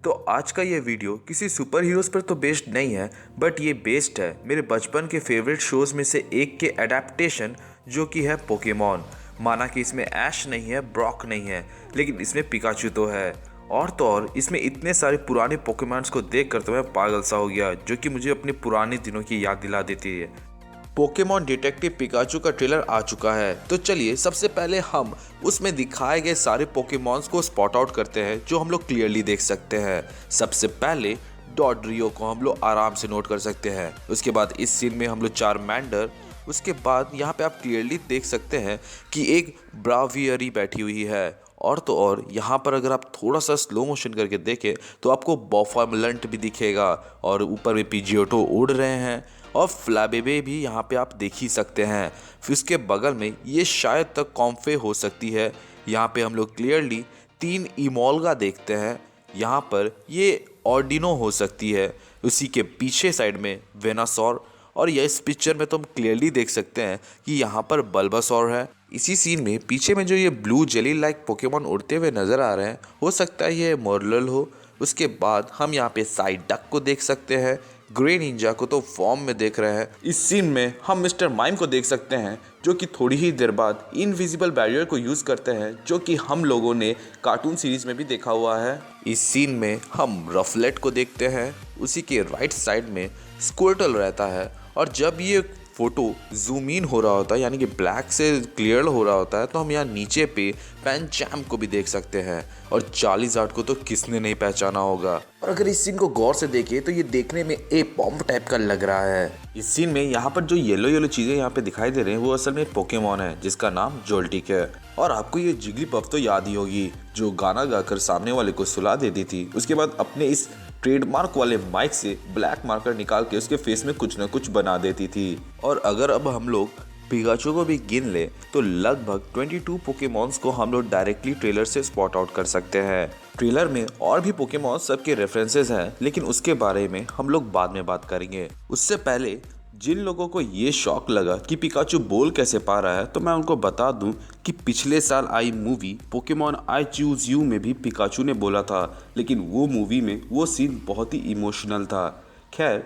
तो आज का ये वीडियो किसी सुपर हीरोज़ पर तो बेस्ड नहीं है, बट ये बेस्ड है मेरे बचपन के फेवरेट शोज़ में से एक के एडेप्टेशन, जो कि है पोकेमॉन। माना कि इसमें ऐश नहीं है, ब्रॉक नहीं है, लेकिन इसमें पिकाचू तो है। और तो और इसमें इतने सारे पुराने पोकेमॉन्स को देख कर तो मैं पागल सा हो गया, जो कि मुझे अपने पुराने दिनों की याद दिला देती है। पोकेमॉन डिटेक्टिव पिकाचू का ट्रेलर आ चुका है, तो चलिए सबसे पहले हम उसमें दिखाए गए सारे पोकेमॉन्स को स्पॉट आउट करते हैं जो हम लोग क्लियरली देख सकते हैं। सबसे पहले डॉड्रियो को हम लोग आराम से नोट कर सकते हैं। उसके बाद इस सीन में हम लोग चारमैंडर, उसके बाद यहाँ पे आप क्लियरली देख सकते हैं कि एक ब्रावियरी बैठी हुई है। और तो और यहाँ पर अगर आप थोड़ा सा स्लो मोशन करके देखें तो आपको बॉफामलंट भी दिखेगा, और ऊपर में पीजियोटो उड़ रहे हैं, और फ्लैबेबे भी यहाँ पे आप देख ही सकते हैं। फिर उसके बगल में ये शायद तक कॉम्फे हो सकती है। यहाँ पे हम लोग क्लियरली 3 इमोल्गा देखते हैं। यहाँ पर ये ऑर्डिनो हो सकती है। उसी के पीछे साइड में वेनासॉर, और ये इस पिक्चर में तो हम क्लियरली देख सकते हैं कि यहाँ पर बल्बासॉर है। इसी सीन में पीछे में जो ये ब्लू जेली लाइक पोकेमॉन उड़ते हुए नजर आ रहे हैं, हो सकता है ये मोरलल हो। उसके बाद हम यहाँ पे साइडक को देख सकते हैं। ग्रे निंजा को तो फॉर्म में देख रहे हैं। इस सीन में हम मिस्टर माइम को देख सकते हैं, जो कि थोड़ी ही देर बाद इनविजिबल बैरियर को यूज करते हैं, जो कि हम लोगों ने कार्टून सीरीज में भी देखा हुआ है। इस सीन में हम रफलेट को देखते हैं। उसी के राइट साइड में स्क्विर्टल रहता है, और जब ये फोटो जूम इन हो रहा होता है, यानी कि ब्लैक से क्लियर हो रहा होता है, तो हम यहाँ नीचे पे पैंचैम को भी देख सकते हैं। और चार्लीजार्ड को तो किसने नहीं पहचाना होगा। और अगर इस सीन को गौर से देखें तो ये देखने में एक पॉम्प टाइप का लग रहा है। इस सीन में यहाँ पर जो येलो येलो चीजें यहाँ पे दिखाई दे रही हैं, वो असल में पोकेमॉन है, जिसका नाम जोल्टिक है। और आपको ये जिग्लीपफ तो याद ही होगी, जो गाना गाकर सामने वाले को सुला देती थी। उसके बाद अपने इस ट्रेडमार्क वाले माइक से ब्लैक मार्कर निकाल के उसके फेस में कुछ न कुछ बना देती थी। और अगर अब हम लोग पिकाचू को भी गिन ले तो लगभग 22 पोकेमॉन्स को हम लोग डायरेक्टली ट्रेलर से स्पॉट आउट कर सकते हैं। ट्रेलर में और भी पोकेमॉन सबके रेफरेंसेस हैं, लेकिन उसके बारे में हम लोग बाद में बात करेंगे। उससे पहले जिन लोगों को ये शौक लगा कि पिकाचू बोल कैसे पा रहा है, तो मैं उनको बता दूं कि पिछले साल आई movie Pokemon I choose you में भी पिकाचू ने बोला था, लेकिन वो मूवी में वो सीन बहुत ही इमोशनल था। खैर,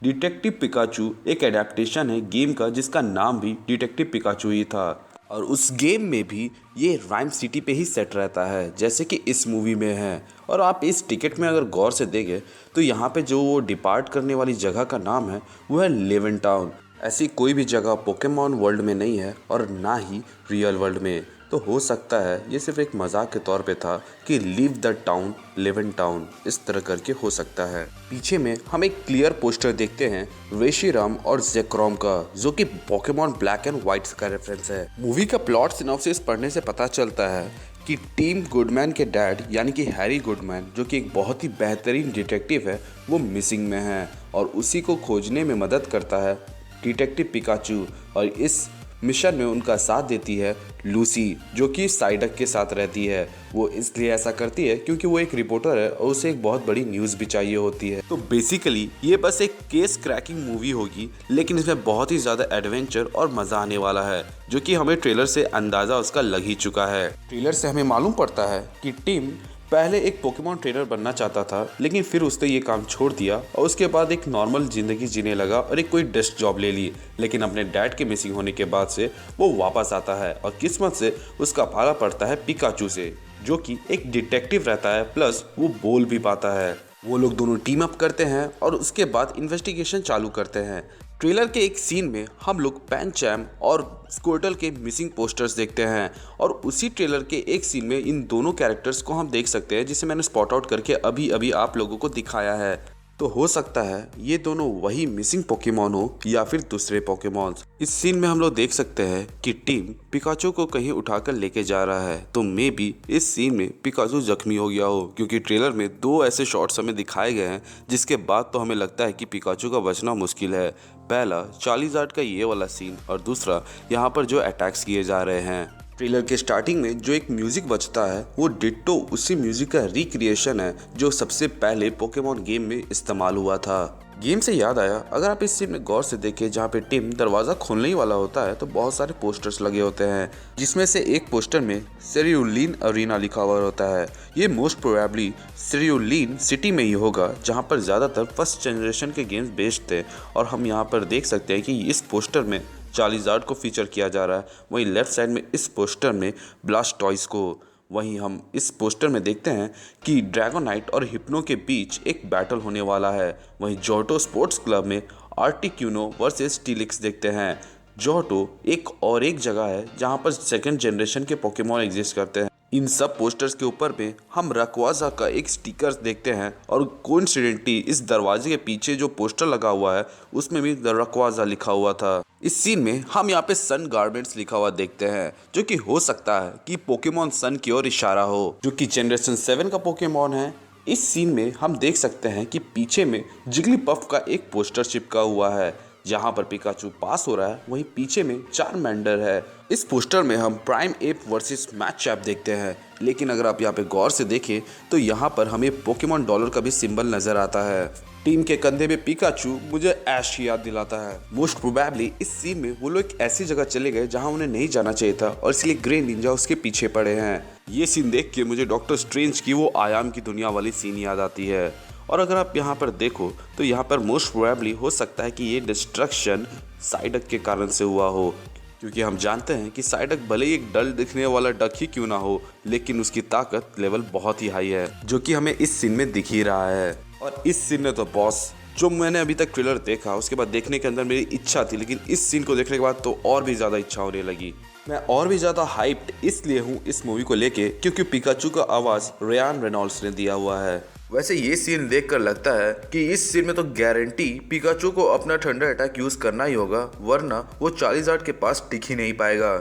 डिटेक्टिव पिकाचू एक एडेप्टेशन है गेम का, जिसका नाम भी डिटेक्टिव पिकाचू ही था, और उस गेम में भी ये राइम सिटी पे ही सेट रहता है, जैसे कि इस मूवी में है। और आप इस टिकट में अगर गौर से देखें तो यहाँ पे जो वो डिपार्ट करने वाली जगह का नाम है वो है लेवन टाउन। ऐसी कोई भी जगह पोकेमॉन वर्ल्ड में नहीं है, और ना ही रियल वर्ल्ड में। तो हो सकता है ये सिर्फ एक मजाक के तौर पे था कि लीव द टाउन लेवन टाउन, इस तरह करके हो सकता है। पीछे में हम एक क्लियर पोस्टर देखते हैं रेशिराम और जेक्रोम का, जो कि पोकेमॉन ब्लैक एंड व्हाइट का रेफरेंस है। मूवी का प्लॉट सिनॉप्सिस पढ़ने से पता चलता है कि टीम गुडमैन के डैड यानी कि हैरी गुडमैन, जो कि एक बहुत ही बेहतरीन डिटेक्टिव है, वो मिसिंग में है, और उसी को खोजने में मदद करता है डिटेक्टिव पिकाचू। और इस मिशन में उनका साथ देती है लूसी, जो कि साइडक के साथ रहती है। वो इसलिए ऐसा करती है क्योंकि वो एक रिपोर्टर है, और उसे एक बहुत बड़ी न्यूज़ भी चाहिए होती है। तो बेसिकली ये बस एक केस क्रैकिंग मूवी होगी, लेकिन इसमें बहुत ही ज़्यादा एडवेंचर और मज़ा आने वाला है, जो कि हमें ट्रेलर से अंदाज़ा उसका लग ही चुका है। ट्रेलर से हमें मालूम पड़ता है कि टीम पहले एक पोकेमॉन ट्रेनर बनना चाहता था, लेकिन फिर उसने ये काम छोड़ दिया, और उसके बाद एक नॉर्मल ज़िंदगी जीने लगा और एक कोई डेस्क जॉब ले ली। लेकिन अपने डैड के मिसिंग होने के बाद से वो वापस आता है, और किस्मत से उसका पाला पड़ता है पिकाचू से, जो कि एक डिटेक्टिव रहता है, प्लस वो बोल भी पाता है। वो लोग दोनों टीम अप करते हैं और उसके बाद इन्वेस्टिगेशन चालू करते हैं। ट्रेलर के एक सीन में हम लोग पैंचैम और स्क्विर्टल के मिसिंग पोस्टर्स देखते हैं, और उसी ट्रेलर के एक सीन में इन दोनों कैरेक्टर्स को हम देख सकते हैं, जिसे मैंने स्पॉट आउट करके अभी अभी आप लोगों को दिखाया है। तो हो सकता है ये दोनों वही मिसिंग पोकेमॉन हो या फिर दूसरे पोकेमॉन्स। इस सीन में हम लोग देख सकते हैं कि टीम पिकाचू को कहीं उठाकर लेके जा रहा है, तो मे बी इस सीन में पिकाचू जख्मी हो गया हो, क्योंकि ट्रेलर में 2 ऐसे शॉट्स हमें दिखाए गए हैं जिसके बाद तो हमें लगता है कि पिकाचू का बचना मुश्किल है। पहला चार्लीजार्ड का ये वाला सीन, और दूसरा यहाँ पर जो अटैक्स किए जा रहे हैं। ट्रेलर के स्टार्टिंग में जो एक म्यूजिक बजता है वो डिट्टो उसी म्यूजिक का रिक्रिएशन है जो सबसे पहले पोकेमॉन गेम में इस्तेमाल हुआ था। गेम से याद आया, अगर आप इस सीन में गौर से देखें जहाँ पे टिम दरवाज़ा खोलने ही वाला होता है तो बहुत सारे पोस्टर्स लगे होते हैं, जिसमें से एक पोस्टर में सेरियोलिन अरीना लिखा हुआ होता है। ये मोस्ट प्रोबेबली सेरियोलिन सिटी में ही होगा जहाँ पर ज़्यादातर फर्स्ट जनरेशन के गेम्स बेस्ड थे। और हम यहाँ पर देख सकते हैं कि इस पोस्टर में चार्लिजार्ड को फीचर किया जा रहा है, वहीं लेफ्ट साइड में इस पोस्टर में ब्लास्टॉइस को। वहीं हम इस पोस्टर में देखते हैं कि ड्रैगोनाइट और हिप्नो के बीच एक बैटल होने वाला है। वहीं जोटो स्पोर्ट्स क्लब में आर्टिक्यूनो वर्सेस टीलिक्स देखते हैं। जोटो एक जगह है जहां पर सेकंड जनरेशन के पोकेमॉन एग्जिस्ट करते हैं। इन सब पोस्टर्स के ऊपर में हम रकवाजा का एक स्टिकर देखते हैं और कोइंसिडेंटली इस दरवाजे के पीछे जो पोस्टर लगा हुआ है उसमें भी द रकवाजा लिखा हुआ था। इस सीन में हम यहाँ पे सन गारमेंट्स लिखा हुआ देखते हैं, जो कि हो सकता है कि पोकेमॉन सन की ओर इशारा हो, जो कि जनरेशन 7 का पोकेमॉन है। इस सीन में हम देख सकते हैं कि पीछे में जिगलीपफ का एक पोस्टर चिपका हुआ है जहां पर पिकाचू पास हो रहा है, वहीं पीछे में चारमेंडर है। इस पोस्टर में हम प्राइम एप वर्सेस मैचएप देखते हैं, लेकिन अगर आप यहाँ पे गौर से देखें तो यहाँ पर हमें पोकेमॉन डॉलर का भी सिंबल नजर आता है। टीम के कंधे में पिकाचू मुझे ऐश की याद दिलाता है। मोस्ट प्रोबेबली इस सीन में वो लोग एक ऐसी जगह चले गए जहां उन्हें नहीं जाना चाहिए था और इसलिए ग्रे निंजा उसके पीछे पड़े हैं। ये सीन देख के मुझे डॉक्टर स्ट्रेंज की वो आयाम की दुनिया वाली सीन याद आती है। और अगर आप यहाँ पर देखो तो यहाँ पर मोस्ट प्रोबेबली हो सकता है कि ये डिस्ट्रक्शन साइडक के कारण से हुआ हो, क्योंकि हम जानते हैं कि साइडक भले ही एक डल दिखने वाला डक ही क्यों ना हो, लेकिन उसकी ताकत लेवल बहुत ही हाई है, जो कि हमें इस सीन में दिख ही रहा है। और इस सीन में तो बॉस, जो मैंने अभी तक ट्रेलर देखा उसके बाद देखने के अंदर मेरी इच्छा थी, लेकिन इस सीन को देखने के बाद तो और भी ज़्यादा इच्छा होने लगी। मैं और भी ज़्यादा हाइप्ड इसलिए हूँ इस मूवी को लेके क्योंकि पिकाचू का आवाज़ रियान रेनॉल्ड्स ने दिया हुआ है। वैसे ये सीन देखकर लगता है कि इस सीन में तो गारंटी पिकाचू को अपना थंडर अटैक यूज करना ही होगा, वरना वो चार्लिजार्ड के पास टिक ही नहीं पाएगा।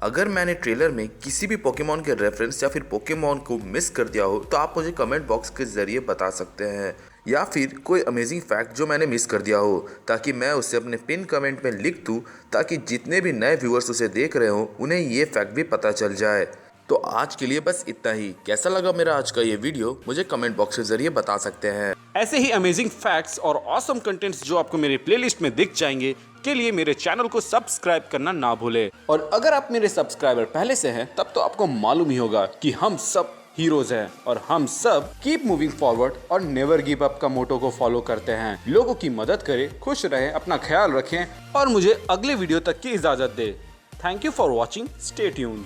अगर मैंने ट्रेलर में किसी भी पोकेमॉन के रेफरेंस या फिर पोकेमॉन को मिस कर दिया हो तो आप मुझे कमेंट बॉक्स के जरिए बता सकते हैं, या फिर कोई अमेजिंग फैक्ट जो मैंने मिस कर दिया हो ताकि मैं उसे अपने पिन कमेंट में लिख दूं, ताकि जितने भी नए व्यूअर्स उसे देख रहे हो उन्हें ये फैक्ट भी पता चल जाए। तो आज के लिए बस इतना ही। कैसा लगा मेरा आज का ये वीडियो मुझे कमेंट बॉक्स के जरिए बता सकते हैं। ऐसे ही अमेजिंग फैक्ट्स और ऑसम कंटेंट्स जो आपको मेरे प्लेलिस्ट में दिख जाएंगे के लिए मेरे चैनल को सब्सक्राइब करना ना भूले। और अगर आप मेरे सब्सक्राइबर पहले से हैं तब तो आपको मालूम ही होगा कि हम सब हीरोज हैं और हम सब कीप मूविंग फॉरवर्ड और नेवर गिव अप का मोटो को फॉलो करते हैं। लोगों की मदद करें, खुश रहें, अपना ख्याल रखें और मुझे अगले वीडियो तक की इजाजत दे। Thank you for watching, stay tuned.